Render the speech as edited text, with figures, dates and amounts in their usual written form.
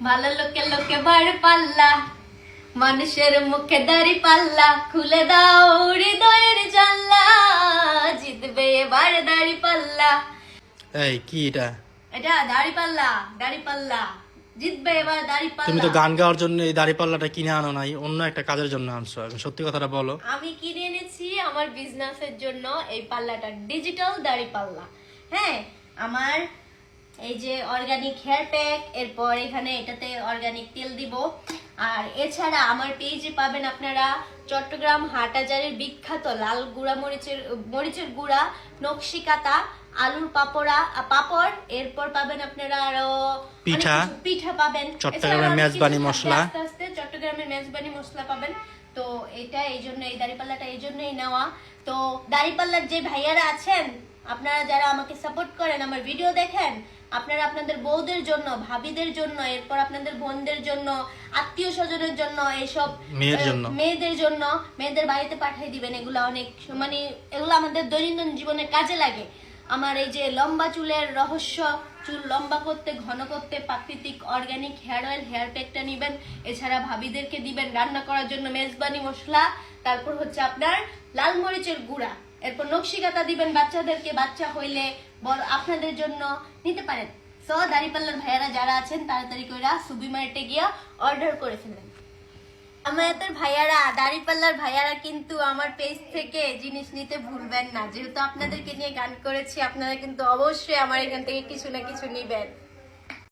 ভালো লোকে লোকে বার পাল্লা, মানুষের মুখে দাড়ি পাল্লা, খুলে দাও হৃদয়ের জানলা, জিতবে এবার দাড়ি পাল্লা। এই কি এটা? এটা দাড়ি পাল্লা, দাড়ি পাল্লা, জিতবে এবার দাড়ি পাল্লা। তুমি তো গান গাওয়ার জন্য এই দাড়িপাল্লাটা কিনে আনো নাই, অন্য একটা কাজের জন্য আনছো। এখন সত্যি কথাটা বলো। আমি কিনে এনেছি আমার বিজনেসের জন্য এই পাল্লাটা, ডিজিটাল দাড়ি পাল্লা। হ্যাঁ, আমার এই যে অর্গানিক হেয়ার প্যাক, এরপর এখানে এটাতে অর্গানিক তেল দিব। আর এছাড়া আমার পেজে পাবেন আপনারা চট্টগ্রাম হাটহাজারীর বিখ্যাত লাল গুঁড়া মরিচের গুঁড়া, নকশি কাতা, আলুর পাপড়, এরপর পাবেন আপনারা আরো পিঠা পাবেন, চট্টগ্রামের মেজবানি মশলা, আস্তে আস্তে চট্টগ্রামের মেজবানি মশলা পাবেন। তো এটা এই জন্য, এই দাড়িপাল্লাটা এই জন্যই নেওয়া। তো দাড়িপাল্লার যে ভাইয়ারা আছেন, আপনারা যারা আমাকে সাপোর্ট করেন, আমার ভিডিও দেখেন, আপনারা আপনাদের বউদের জন্য, ভাবিদের জন্য, এরপর আপনাদের বোনদের জন্য, আত্মীয় স্বজনের জন্য, এইসব মেয়েদের জন্য, মেয়েদের বাড়িতে পাঠিয়ে দিবেন। এগুলো অনেক মানে এগুলো আমাদের দৈনন্দিন জীবনে কাজে লাগে। আমার এই যে লম্বা চুলের রহস্য, চুল লম্বা করতে, ঘন করতে প্রাকৃতিক অর্গানিক হেয়ার অয়েল, হেয়ার প্যাকটা নিবেন। এছাড়া ভাবিদেরকে দিবেন রান্না করার জন্য মেজবানি মশলা, তারপর হচ্ছে আপনার লাল মরিচের গুঁড়া, এরপর নকশিকাতা দিবেন বাচ্চাদেরকে, বাচ্চা হইলে বড় আপনাদের জন্য নিতে পারেন। সো দাড়িপাল্লার ভাইয়ারা যারা আছেন, তাড়াতাড়ি করে সুবি মার্কেটে গিয়া অর্ডার করে ফেলেন। আমাদের ভাইয়ারা, দাড়িপাল্লার ভাইয়ারা কিন্তু আমার পেজ থেকে জিনিস নিতে ভুলবেন না। যেহেতু আপনাদেরকে নিয়ে গান করেছি, আপনারা কিন্তু অবশ্যই আমার এখান থেকে কিছু না কিছু নিবেন।